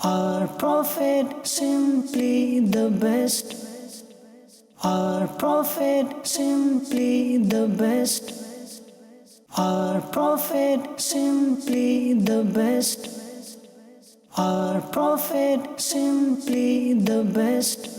Our Prophet simply the best. Our Prophet simply the best. Our Prophet simply the best. Our Prophet simply the best.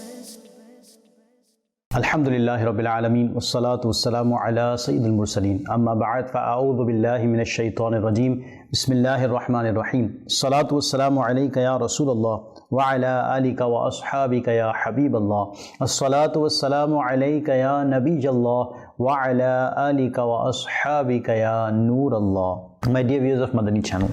Alhamdulillahi Rabbil Alameen Wassalatu wassalamu ala Sayyidil Mursaleen Amma ba'd fa'a'udhu billahi minash shaitanir rajeem Bismillahir Rahmanir Rahim Salatu wassalamu alayka ya Rasulullah wa ala alika wa ashabika ya Habiballah As-salatu wassalamu alayka ya Nabijallah wa ala alika wa ashabika ya Nurallah. My dear viewers of Madani Channel,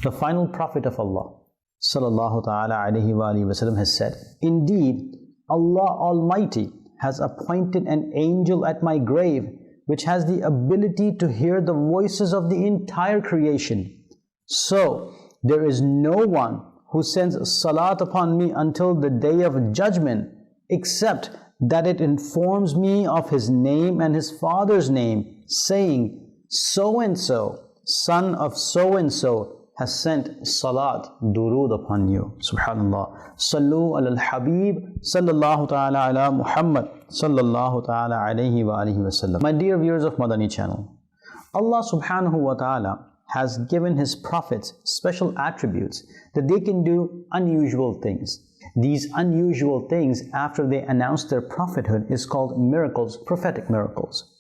the final Prophet of Allah Sallallahu Ta'ala Alayhi wa alihi wasallam has said, "Indeed, Allah Almighty has appointed an angel at my grave which has the ability to hear the voices of the entire creation. So there is no one who sends salat upon me until the day of judgment, except that it informs me of his name and his father's name, saying, so and so, son of so and so, has sent salat, durood upon you." Subhanallah. Sallu ala al-Habib, sallallahu ta'ala ala Muhammad, sallallahu ta'ala alayhi wa alihi wa sallam. My dear viewers of Madani Channel, Allah subhanahu wa ta'ala has given His prophets special attributes that they can do unusual things. These unusual things, after they announce their prophethood, is called miracles, prophetic miracles.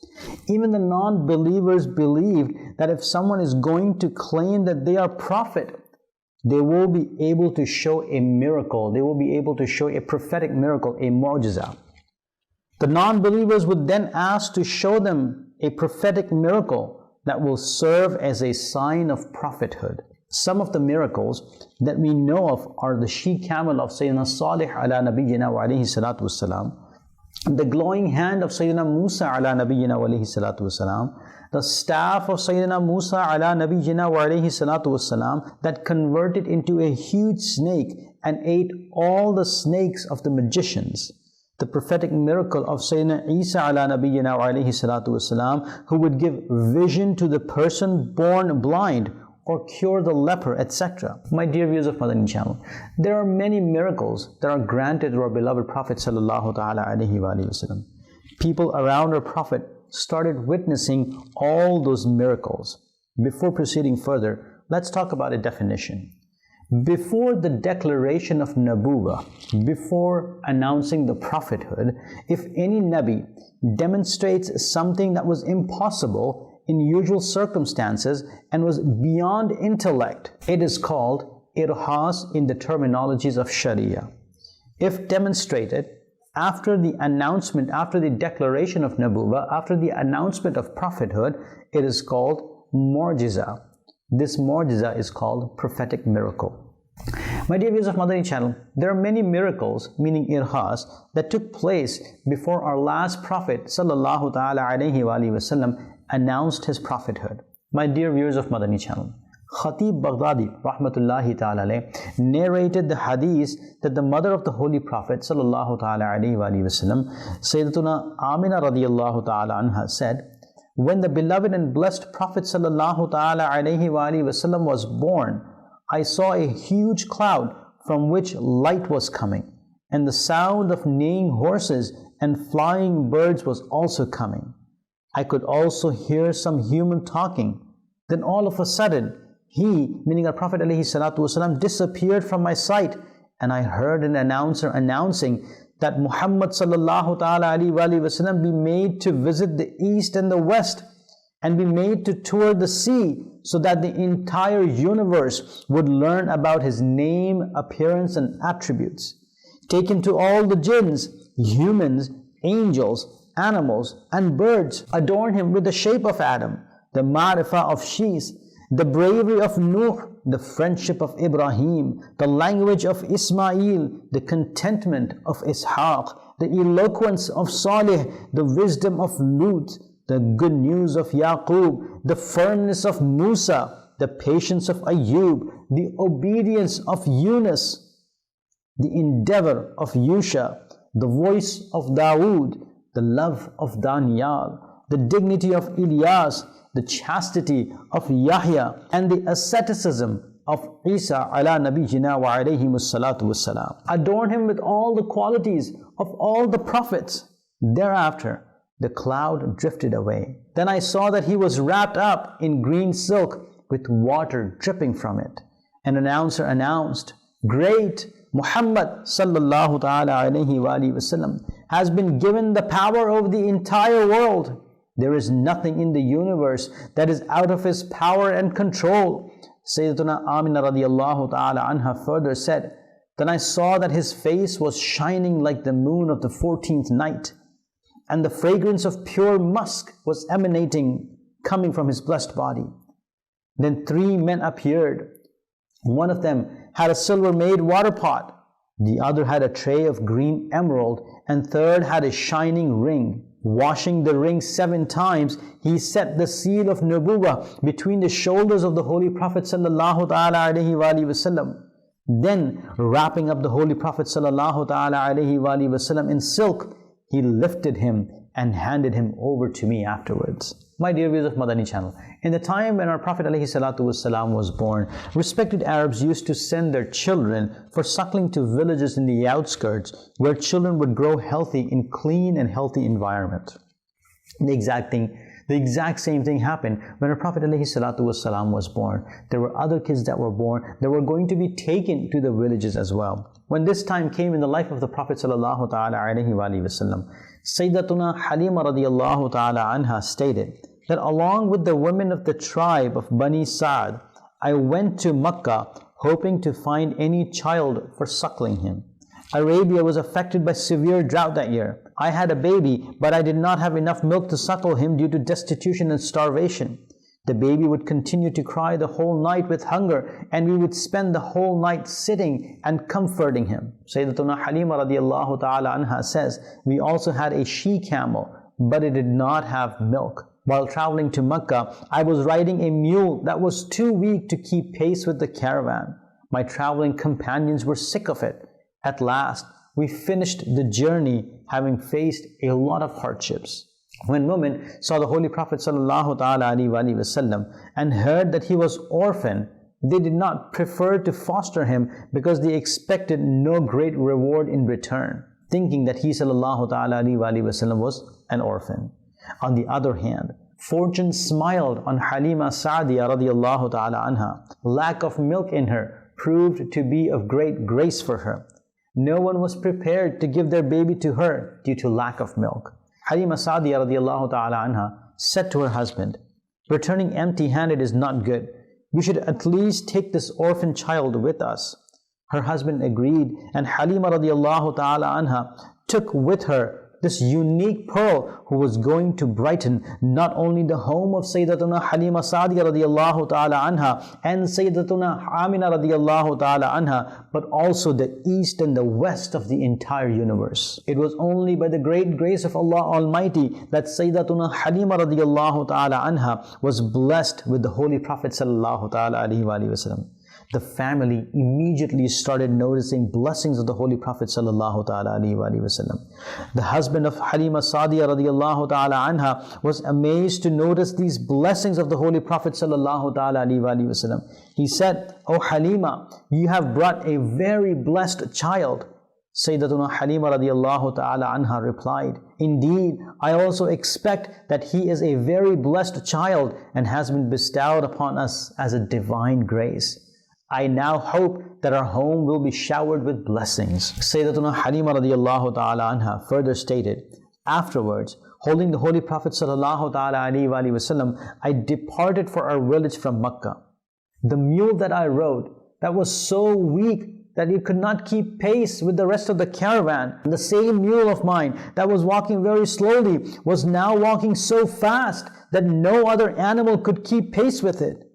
Even the non-believers believed that if someone is going to claim that they are prophet, they will be able to show a miracle. They will be able to show a prophetic miracle, a mu'jiza. The non-believers would then ask to show them a prophetic miracle that will serve as a sign of prophethood. Some of the miracles that we know of are the she-camel of Sayyidina Salih ala nabiyyina wa alayhi salatu wassalam, the glowing hand of Sayyidina Musa ala nabiyyina wa alayhi salatu wassalam, the staff of Sayyidina Musa ala nabiyyina wa alayhi salatu wassalam that converted into a huge snake and ate all the snakes of the magicians, the prophetic miracle of Sayyidina Isa ala nabiyyina wa alayhi salatu wassalam, who would give vision to the person born blind or cure the leper, etc. My dear viewers of Madani Channel, there are many miracles that are granted to our beloved Prophet sallallahu ta'ala alayhi wa sallam. People around our Prophet started witnessing all those miracles. Before proceeding further, let's talk about a definition. Before the declaration of Nabuwah, before announcing the prophethood, if any Nabi demonstrates something that was impossible in usual circumstances and was beyond intellect, it is called irhas in the terminologies of Sharia. If demonstrated after the announcement, after the declaration of Nabuwah, after the announcement of prophethood, it is called mu'jiza. This mu'jiza is called prophetic miracle. My dear viewers of Madani Channel, there are many miracles, meaning irhas, that took place before our last Prophet sallallahu ta'ala alayhi wa alihi wasallam announced his prophethood. My dear viewers of Madani Channel, Khatib Baghdadi rahmatullahi ta'ala alayh narrated the hadith that the mother of the Holy Prophet sallallahu ta'ala alayhi wa sallam, Sayyidatuna Amina radiyallahu ta'ala anha, said, when the beloved and blessed Prophet sallallahu ta'ala alayhi wa sallam was born, I saw a huge cloud from which light was coming, and the sound of neighing horses and flying birds was also coming. I could also hear some human talking. Then all of a sudden, he, meaning our Prophet alayhi salatu wasalam, disappeared from my sight, and I heard an announcer announcing that Muhammad sallallahu ta'ala alayhi wa sallam be made to visit the east and the west, and be made to tour the sea, so that the entire universe would learn about his name, appearance, and attributes. Take him to all the jinns, humans, angels, animals, and birds. Adorn him with the shape of Adam, the ma'rifah of Shis, the bravery of Nuh, the friendship of Ibrahim, the language of Ismail, the contentment of Ishaq, the eloquence of Salih, the wisdom of Lut, the good news of Yaqub, the firmness of Musa, the patience of Ayub, the obedience of Yunus, the endeavor of Yusha, the voice of Dawood, the love of Daniel, the dignity of Ilyas, the chastity of Yahya, and the asceticism of Isa ala nabiyina wa alayhimus salatu wassalam. Adorn him with all the qualities of all the prophets. Thereafter, the cloud drifted away. Then I saw that he was wrapped up in green silk with water dripping from it. An announcer announced, "Great Muhammad sallallahu ta'ala alayhi wa alihi wasallam has been given the power over the entire world. There is nothing in the universe that is out of his power and control." Sayyidatuna Amina radiyallahu ta'ala anha further said, "Then I saw that his face was shining like the moon of the 14th night, and the fragrance of pure musk was emanating, coming from his blessed body. Then 3 men appeared. One of them had a silver-made water pot, the other had a tray of green emerald, and third had a shining ring. Washing the ring 7 times, he set the seal of Nubuwwah between the shoulders of the Holy Prophet sallallahu ta'ala alayhi wa alihi wasallam. Then, wrapping up the Holy Prophet sallallahu ta'ala alayhi wa alihi wasallam in silk, he lifted him and handed him over to me afterwards." My dear viewers of Madani Channel, in the time when our Prophet ﷺ was born, respected Arabs used to send their children for suckling to villages in the outskirts where children would grow healthy in clean and healthy environment. The exact same thing happened when our Prophet ﷺ was born. There were other kids that were born that were going to be taken to the villages as well. When this time came in the life of the Prophet ﷺ, Sayyidatuna Halima radiyallahu ta'ala anha stated that along with the women of the tribe of Bani Sa'd, I went to Makkah hoping to find any child for suckling him. Arabia was affected by severe drought that year. I had a baby, but I did not have enough milk to suckle him due to destitution and starvation. The baby would continue to cry the whole night with hunger, and we would spend the whole night sitting and comforting him. Sayyidatuna Halima radiyallahu ta'ala anha says, we also had a she-camel, but it did not have milk. While traveling to Makkah, I was riding a mule that was too weak to keep pace with the caravan. My traveling companions were sick of it. At last, we finished the journey having faced a lot of hardships. When women saw the Holy Prophet sallallahu ta'ala alaihi wasallam and heard that he was orphan, they did not prefer to foster him because they expected no great reward in return, thinking that he sallallahu ta'ala alaihi wasallam was an orphan. On the other hand, fortune smiled on Halima Sa'diya radiyallahu ta'ala anha. Lack of milk in her proved to be of great grace for her. No one was prepared to give their baby to her due to lack of milk. Halima Sa'diya radiyallahu ta'ala anha said to her husband, "Returning empty-handed is not good. We should at least take this orphan child with us." Her husband agreed, and Halima radiyallahu ta'ala anha took with her this unique pearl who was going to brighten not only the home of Sayyidatuna Halima Sa'diya radiyallahu ta'ala anha and Sayyidatuna Amina radiyallahu ta'ala anha, but also the east and the west of the entire universe. It was only by the great grace of Allah Almighty that Sayyidatuna Halima radiyallahu ta'ala anha was blessed with the Holy Prophet sallallahu ta'ala alaihi wasallam. The family immediately started noticing blessings of the Holy Prophet sallallahu ta'ala alaihi wasallam. The husband of Halima Sa'diya radiyallahu ta'ala anha was amazed to notice these blessings of the Holy Prophet sallallahu ta'ala alaihi wasallam. He said, "O Halima, you have brought a very blessed child." Sayyidatuna Halima radiyallahu ta'ala anha replied, "Indeed, I also expect that he is a very blessed child and has been bestowed upon us as a divine grace. I now hope that our home will be showered with blessings." Sayyidatuna Halima radiyallahu ta'ala anha further stated, "Afterwards, holding the Holy Prophet sallallahu ta'ala alaihi wasallam, I departed for our village from Makkah. The mule that I rode, that was so weak that it could not keep pace with the rest of the caravan. The same mule of mine that was walking very slowly was now walking so fast that no other animal could keep pace with it.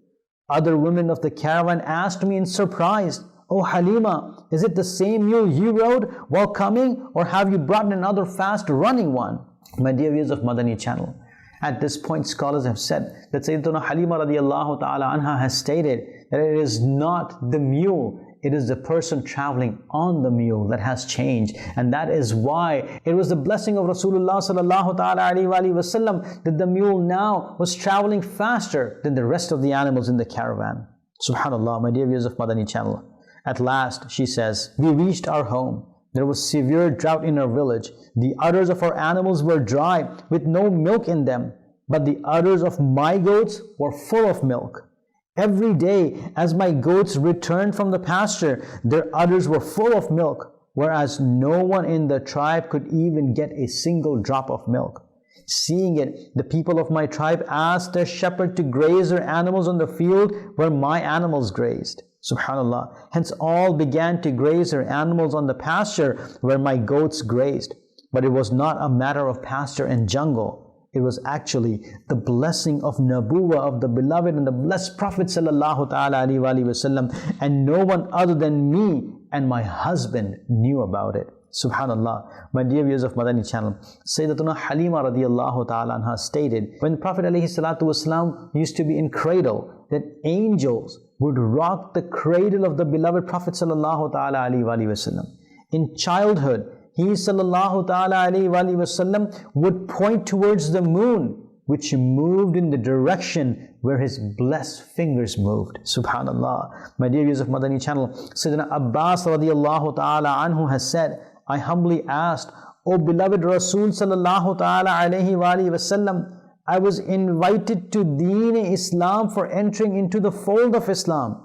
Other women of the caravan asked me in surprise, 'O Halima, is it the same mule you rode while coming, or have you brought another fast-running one?'" My dear viewers of Madani Channel, at this point scholars have said that Sayyidatuna Halima radiyallahu ta'ala anha has stated that it is not the mule, it is the person traveling on the mule that has changed. And that is why it was the blessing of Rasulullah sallallahu ta'ala alaihi wasallam that the mule now was traveling faster than the rest of the animals in the caravan. Subhanallah, my dear viewers of Madani Channel. At last, she says, we reached our home. There was severe drought in our village. The udders of our animals were dry, with no milk in them, but the udders of my goats were full of milk. Every day, as my goats returned from the pasture, their udders were full of milk, whereas no one in the tribe could even get a single drop of milk. Seeing it, the people of my tribe asked their shepherd to graze their animals on the field where my animals grazed. Subhanallah. Hence all began to graze their animals on the pasture where my goats grazed. But it was not a matter of pasture and jungle. It was actually the blessing of Nabuwah of the beloved and the blessed Prophet sallallahu ta'ala alayhi wa sallam, and no one other than me and my husband knew about it. Subhanallah. My dear viewers of Madani Channel, Sayyidatuna Halima radiallahu ta'ala anha stated, when the Prophet alayhi salatu wasalam used to be in cradle, that angels would rock the cradle of the beloved Prophet sallallahu ta'ala alayhi wa sallam. In childhood, he sallallahu ta'ala alayhi wa sallam would point towards the moon, which moved in the direction where his blessed fingers moved. Subhanallah. My dear viewers of Madani Channel, Sayyidina Abbas radiallahu ta'ala anhu has said, I humbly asked, O beloved Rasul sallallahu ta'ala alayhi wa sallam, I was invited to Deen Islam for entering into the fold of Islam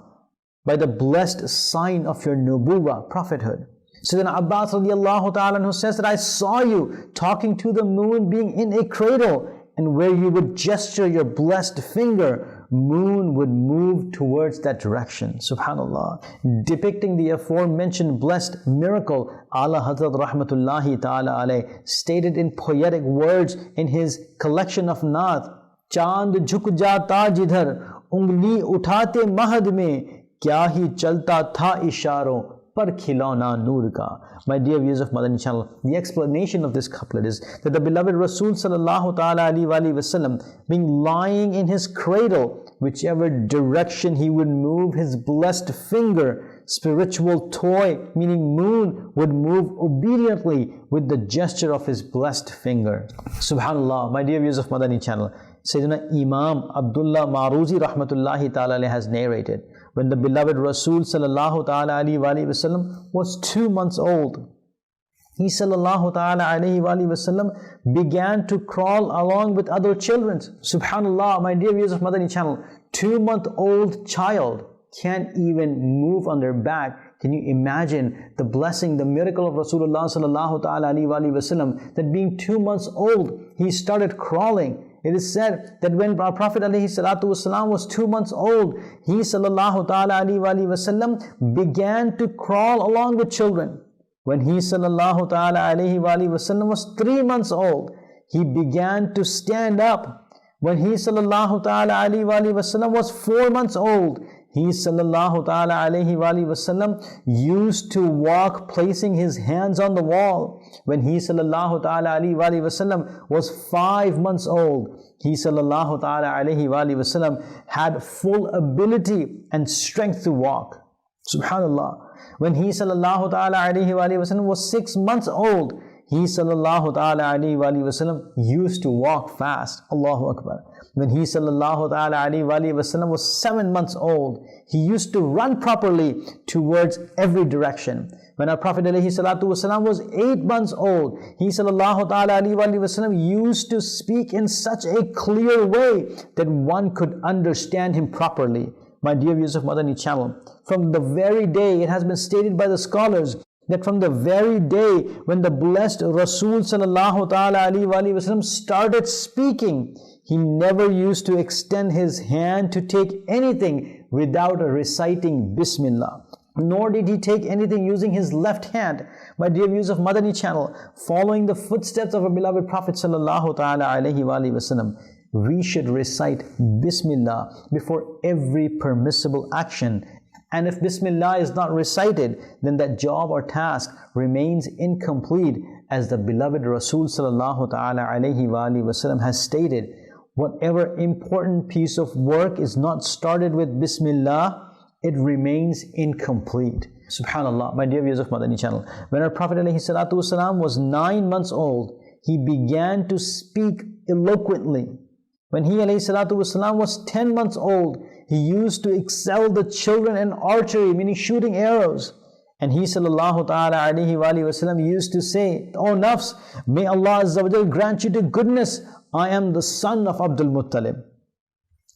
by the blessed sign of your Nubuwah, prophethood. Sayyidina Abbas radiallahu ta'ala anhu says that I saw you talking to the moon being in a cradle, and where you would gesture your blessed finger, moon would move towards that direction. Subhanallah. Depicting the aforementioned blessed miracle, Ala Hazrat Rahmatullahi Ta'ala alayh stated in poetic words in his collection of Naat, Chand jhuk jata jidhar, ungli uthate mahad mein, kya hi chalta tha isharo, par khilona noor ka. My dear viewers of Madani Channel, the explanation of this couplet is that the beloved Rasul sallallahu ta'ala alayhi wa sallam, being lying in his cradle, whichever direction he would move his blessed finger, spiritual toy, meaning moon, would move obediently with the gesture of his blessed finger. Subhanallah. My dear viewers of Madani Channel, Sayyidina Imam Abdullah Maruzi rahmatullahi ta'ala alayhi has narrated, when the beloved Rasul sallallahu ta'ala alayhi wa sallam was 2 months old, he sallallahu ta'ala alayhi wa sallam began to crawl along with other children. Subhanallah, my dear viewers of Madani Channel, 2-month-old child can't even move on their back. Can you imagine the blessing, the miracle of Rasulullah sallallahu ta'ala alayhi wa sallam, that being 2 months old, he started crawling. It is said that when our Prophet ﷺ was 2 months old, he sallallahu ta'ala alayhi wa sallam began to crawl along with children. When he sallallahu ta'ala alayhi wa sallam was 3 months old, he began to stand up. When he sallallahu ta'ala alayhi wa sallam was 4 months old, he sallallahu ta'ala alayhi wa sallam used to walk placing his hands on the wall. When he sallallahu ta'ala alayhi wa sallam was 5 months old, he sallallahu ta'ala alayhi wa sallam had full ability and strength to walk. Subhanallah. When he sallallahu ta'ala alayhi wa sallam was 6 months old, he sallallahu ta'ala alayhi wa sallam used to walk fast. Allahu Akbar. When he sallallahu ta'ala alayhi wa sallam was 7 months old, he used to run properly towards every direction. When our Prophet alayhi salatu wasalam was 8 months old, he sallallahu ta'ala alayhi wa sallam used to speak in such a clear way that one could understand him properly. My dear viewers of Madani Channel, from the very day, it has been stated by the scholars, that from the very day when the blessed Rasul sallallahu ta'ala alayhi wa sallam started speaking, he never used to extend his hand to take anything without reciting Bismillah. Nor did he take anything using his left hand. My dear viewers of Madani Channel, following the footsteps of our beloved Prophet sallallahu ta'ala alayhi wa sallam, we should recite Bismillah before every permissible action. And if Bismillah is not recited, then that job or task remains incomplete, as the beloved Rasul sallallahu ta'ala alayhi wa sallam has stated, whatever important piece of work is not started with Bismillah, it remains incomplete. Subhanallah, my dear viewers of Madani Channel, when our Prophet ﷺ was 9 months old, he began to speak eloquently. When he ﷺ was 10 months old, he used to excel the children in archery, meaning shooting arrows. And he sallallahu ta'ala alayhi wa sallam used to say, "O nafs, may Allah Azza wa Jal grant you to goodness. I am the son of Abdul Muttalib."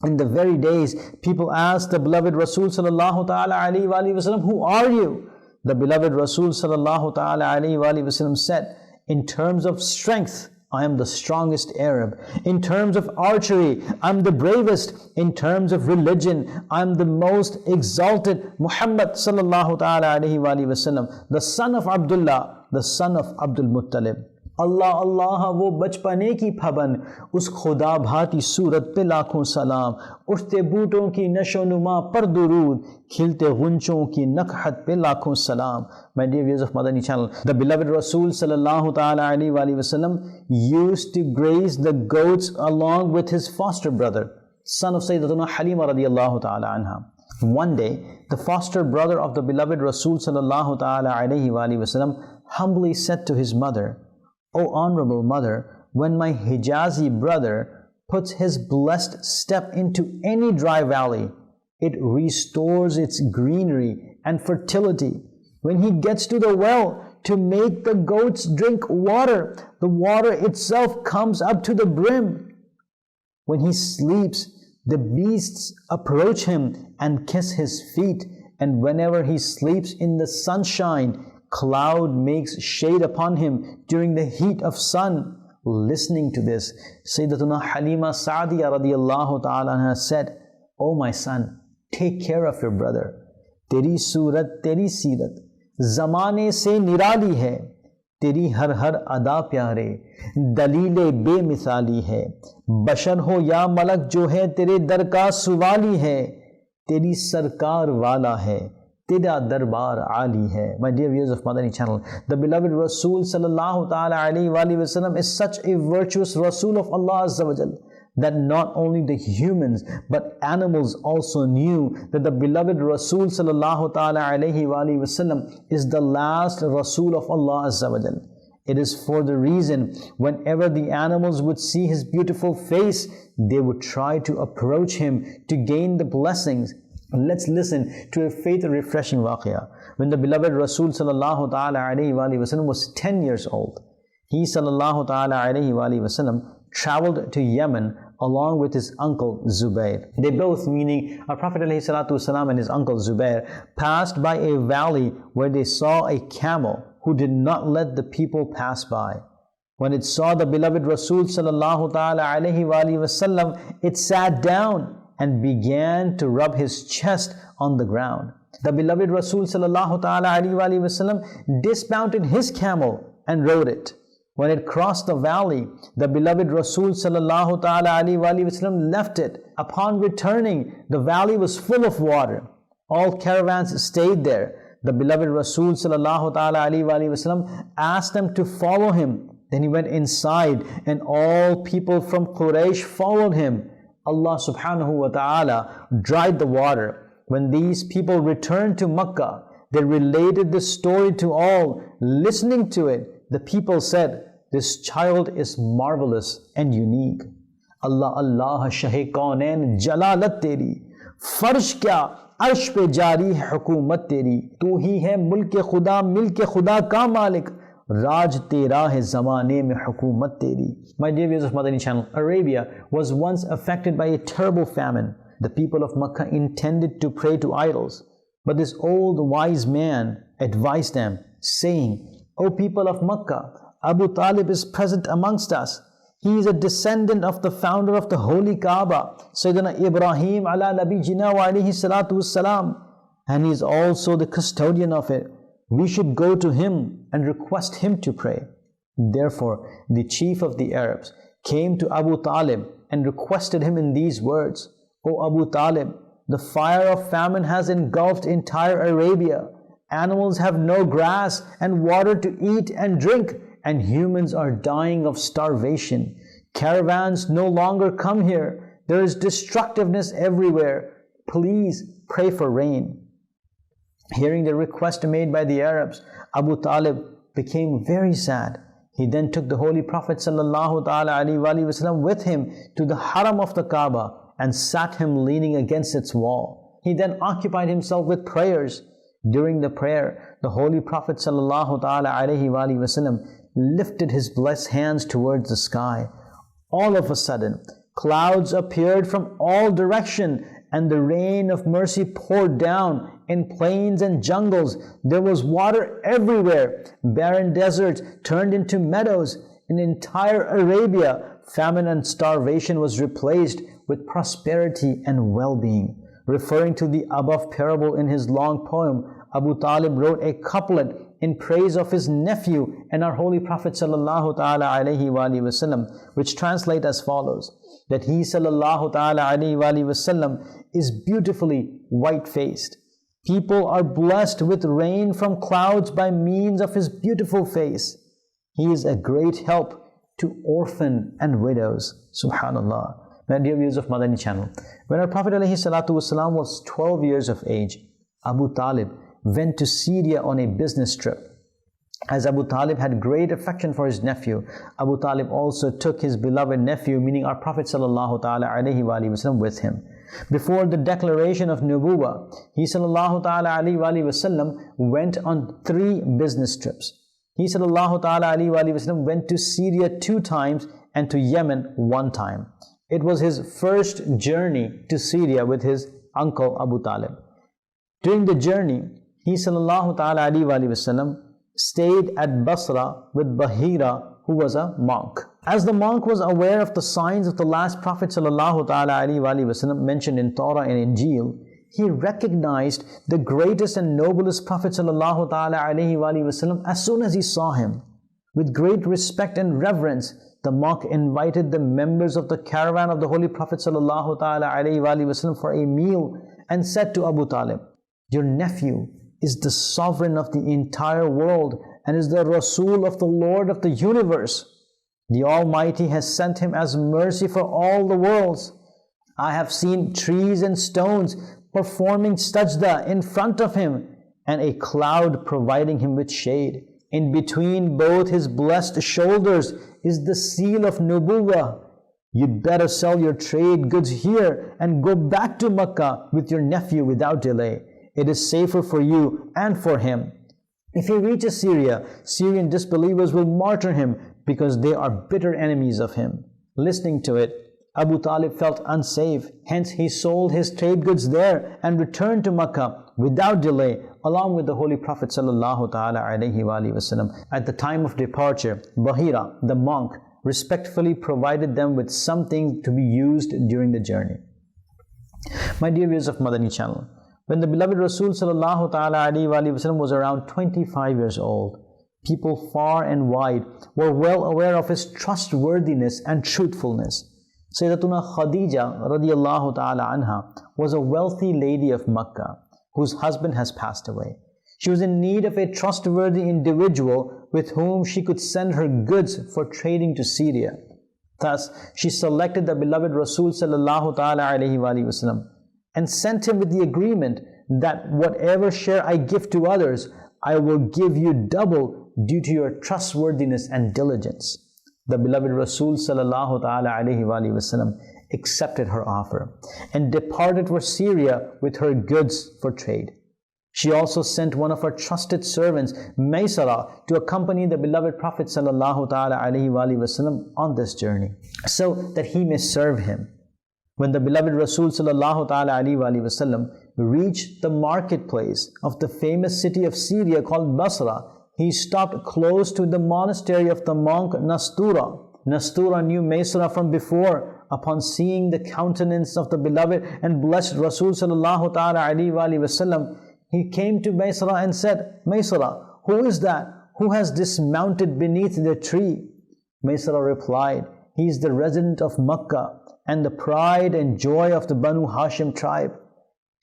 In the very days, people asked the beloved Rasul sallallahu ta'ala alayhi wa sallam, "Who are you?" The beloved Rasul sallallahu ta'ala alayhi wa sallam said, "In terms of strength, I am the strongest Arab. In terms of archery, I'm the bravest. In terms of religion, I'm the most exalted. Muhammad sallallahu ta'ala alayhi wa sallam, the son of Abdullah, the son of Abdul Muttalib." Allah Allah वो बचपने की फबन, उस खुदा भाती सूरत पे लाखों सलाम, उठते बूटों की नशो नुमा पर दुरूद, खिलते गुंचों की नकहत पे लाखों सलाम. My dear viewers of Madani Channel, the beloved Rasul sallallahu ta'ala alayhi wa sallam used to graze the goats along with his foster brother, son of Sayyidatuna Halima radiyallahu ta'ala anha. One day, the foster brother of the beloved Rasul sallallahu ta'ala alayhi wa sallam humbly said to his mother, "O honorable mother, when my Hijazi brother puts his blessed step into any dry valley, it restores its greenery and fertility. When he gets to the well to make the goats drink water, the water itself comes up to the brim. When he sleeps, the beasts approach him and kiss his feet, and whenever he sleeps in the sunshine, cloud makes shade upon him during the heat of sun." Listening to this, Sayyidatuna Halima Sa'diya radiyallahu ta'ala anha said, "O my son, take care of your brother. Teri surat, teri sirat, zamane se nirali hai. Teri har ada pyare, dalile bemisali hai. Bashar ho ya malak jo hai, tere dar ka suwali hai. Teri sarkar wala hai. Tera darbar ali hai." My dear viewers of Madani Channel, the beloved Rasul sallallahu ta'ala alayhi wa sallam is such a virtuous Rasul of Allah Azza wa Jal that not only the humans but animals also knew that the beloved Rasul sallallahu ta'ala alayhi wa sallam is the last Rasul of Allah Azza wa Jal. It is for the reason whenever the animals would see his beautiful face, they would try to approach him to gain the blessings. Let's listen to a faith-refreshing waqia. When the beloved Rasul sallallahu ta'ala alayhi wa sallam was 10 years old, he sallallahu ta'ala alayhi wa sallam traveled to Yemen along with his uncle Zubair. They both, meaning our Prophet alayhi salatu wasalam and his uncle Zubair, passed by a valley where they saw a camel who did not let the people pass by. When it saw the beloved Rasul sallallahu ta'ala alayhi wa sallam, it sat down and began to rub his chest on the ground. The beloved Rasul sallallahu ta'ala alayhi wa sallam dismounted his camel and rode it. When it crossed the valley, the beloved Rasul sallallahu ta'ala alayhi wa sallam left it. Upon returning, the valley was full of water. All caravans stayed there. The beloved Rasul sallallahu ta'ala alayhi wa sallam asked them to follow him. Then he went inside and all people from Quraysh followed him. Allah subhanahu wa ta'ala dried the water. When these people returned to Makkah, they related this story to all. Listening to it, the people said, "This child is marvelous and unique." Allah Allah Shah-e Kaunain Jalalat Teri, Farsh kya Arsh pe jari hai hukumat teri, Tu hi hai mulke khuda milke khuda ka malik, Raj tera hai zamane mein hukumat teri. My dear viewers of Madani Channel, Arabia was once affected by a terrible famine. The people of Makkah intended to pray to idols, but this old wise man advised them, saying, "O people of Makkah, Abu Talib is present amongst us. He is a descendant of the founder of the holy Kaaba, Sayyidina Ibrahim ala nabiyina wa alayhi salatu wassalam, and he is also the custodian of it. We should go to him and request him to pray." Therefore, the chief of the Arabs came to Abu Talib and requested him in these words, "O Abu Talib, the fire of famine has engulfed entire Arabia. Animals have no grass and water to eat and drink, and humans are dying of starvation. Caravans no longer come here. There is destructiveness everywhere. Please pray for rain." Hearing the request made by the Arabs, Abu Talib became very sad. He then took the Holy Prophet sallallahu ta'ala alayhi wa sallam with him to the haram of the Kaaba and sat him leaning against its wall. He then occupied himself with prayers. During the prayer, the Holy Prophet ﷺ lifted his blessed hands towards the sky. All of a sudden, clouds appeared from all directions, and the rain of mercy poured down in plains and jungles. There was water everywhere. Barren deserts turned into meadows. In entire Arabia, famine and starvation was replaced with prosperity and well-being. Referring to the above parable in his long poem, Abu Talib wrote a couplet in praise of his nephew and our Holy Prophet ﷺ, which translate as follows: that he ﷺ is beautifully white-faced. People are blessed with rain from clouds by means of his beautiful face. He is a great help to orphan and widows. Subhanallah. My dear viewers of Madani Channel, when our Prophet ﷺ was 12 years of age, Abu Talib went to Syria on a business trip. As Abu Talib had great affection for his nephew, Abu Talib also took his beloved nephew, meaning our Prophet ﷺ, with him. Before the declaration of Nubuwwah, he ﷺ went on 3 business trips. He ﷺ went to Syria 2 times and to Yemen 1 time. It was his first journey to Syria with his uncle Abu Talib. During the journey, he ﷺ stayed at Basra with Bahira, who was a monk. As the monk was aware of the signs of the last Prophet ﷺ mentioned in Torah and Injil, he recognized the greatest and noblest Prophet ﷺ as soon as he saw him. With great respect and reverence, the monk invited the members of the caravan of the Holy Prophet ﷺ for a meal and said to Abu Talib, "Your nephew is the sovereign of the entire world and is the Rasul of the Lord of the universe. The Almighty has sent him as mercy for all the worlds. I have seen trees and stones performing sajda in front of him and a cloud providing him with shade. In between both his blessed shoulders is the seal of Nubuwwah. You'd better sell your trade goods here and go back to Makkah with your nephew without delay. It is safer for you and for him. If he reaches Syria, Syrian disbelievers will martyr him because they are bitter enemies of him." Listening to it, Abu Talib felt unsafe. Hence, he sold his trade goods there and returned to Makkah without delay, along with the Holy Prophet ﷺ. At the time of departure, Bahira, the monk, respectfully provided them with something to be used during the journey. My dear viewers of Madani Channel, when the beloved Rasul ﷺ was around 25 years old, people far and wide were well aware of his trustworthiness and truthfulness. Sayyidatuna Khadija radiallahu ta'ala anha was a wealthy lady of Makkah whose husband has passed away. She was in need of a trustworthy individual with whom she could send her goods for trading to Syria. Thus, she selected the beloved Rasul sallallahu ta'ala alayhi wa sallam and sent him with the agreement that whatever share I give to others, I will give you double due to your trustworthiness and diligence. The beloved Rasul sallallahu ta'ala alayhi wa sallam accepted her offer and departed for Syria with her goods for trade. She also sent one of her trusted servants, Maysara, to accompany the beloved Prophet sallallahu ta'ala alayhi wa sallam on this journey, so that he may serve him. When the beloved Rasul sallallahu ta'ala alayhi wa sallam reached the marketplace of the famous city of Syria called Basra, he stopped close to the monastery of the monk Nastura. Nastura knew Maysara from before. Upon seeing the countenance of the beloved and blessed Rasul sallallahu ta'ala alayhi wa sallam, he came to Maysara and said, "Maysara, who is that who has dismounted beneath the tree?" Maysara replied, "He is the resident of Makkah and the pride and joy of the Banu Hashim tribe.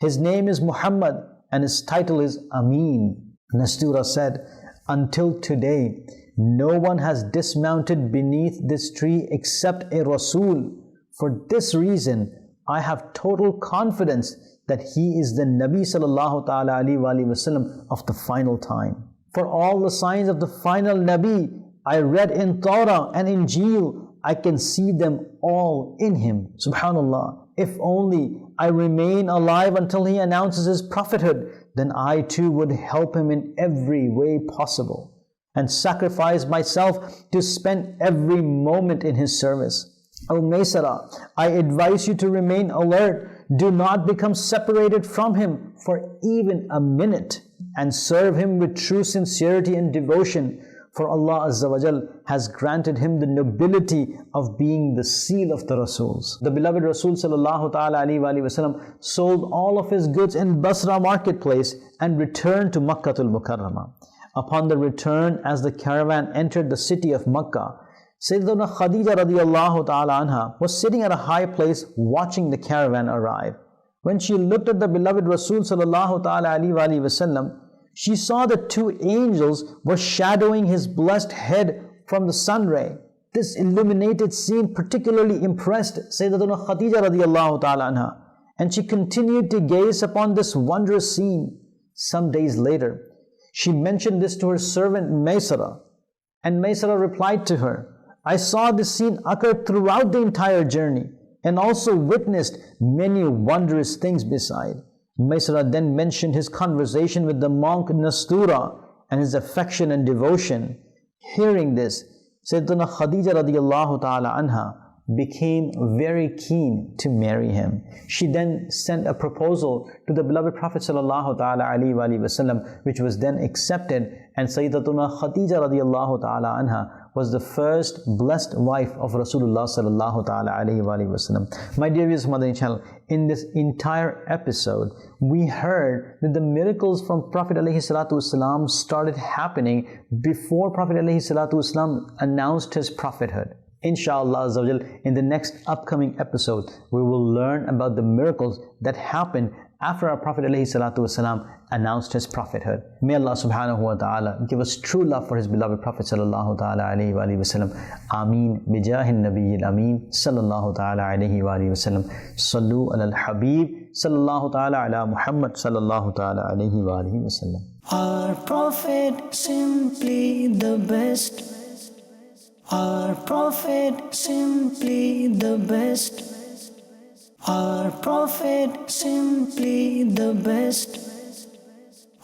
His name is Muhammad and his title is Amin." Nastura said, "Until today, no one has dismounted beneath this tree except a Rasul. For this reason, I have total confidence that he is the Nabi sallallahu ta'ala alayhi wa sallam of the final time. For all the signs of the final Nabi I read in Torah and Injil, I can see them all in him." Subhanallah. If only I remain alive until he announces his prophethood, then I too would help him in every way possible and sacrifice myself to spend every moment in his service. O Maysara, I advise you to remain alert. Do not become separated from him for even a minute, and serve him with true sincerity and devotion. For Allah Azza wa Jal has granted him the nobility of being the seal of the Rasuls. The beloved Rasul sallallahu ta'ala alayhi wa sallam sold all of his goods in Basra marketplace and returned to Makkatul Mukarramah. Upon the return, as the caravan entered the city of Makkah, Sayyidatuna Khadija radiyallahu ta'ala anha was sitting at a high place watching the caravan arrive. When she looked at the beloved Rasul sallallahu ta'ala alayhi wa sallam, she saw that two angels were shadowing his blessed head from the sun ray. This illuminated scene particularly impressed Sayyidatuna Khadija radiyallahu ta'ala anha, and she continued to gaze upon this wondrous scene. Some days later, she mentioned this to her servant Maysara, and Maysara replied to her, I saw this scene occur throughout the entire journey, and also witnessed many wondrous things beside. Maysara then mentioned his conversation with the monk Nastura and his affection and devotion. Hearing this, Sayyidatuna Khadija radiyallahu ta'ala anha became very keen to marry him. She then sent a proposal to the beloved Prophet sallallahu ta'ala alayhi wa sallam, which was then accepted, and Sayyidatuna Khadija radiyallahu ta'ala anha was the first blessed wife of Rasulullah sallallahu ta'ala alayhi wa sallam. My dear viewers of Madani Channel, in this entire episode, we heard that the miracles from Prophet alayhi salatu wasalam started happening before Prophet alayhi salatu wasalam announced his prophethood. Inshallah Azza wa Jal, in the next upcoming episode, we will learn about the miracles that happened after our Prophet ﷺ announced his prophethood. May Allah subhanahu wa ta'ala give us true love for his beloved Prophet sallallahu ta'ala alayhi wa sallam. Ameen. Bijahin Nabiyil Ameen sallallahu ta'ala alayhi wa sallam. Sallu ala al-Habib sallallahu ta'ala ala Muhammad sallallahu ta'ala alayhi wa sallam. Our Prophet simply the best. Our Prophet simply the best. Our Prophet simply the best.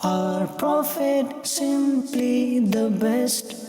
Our Prophet simply the best.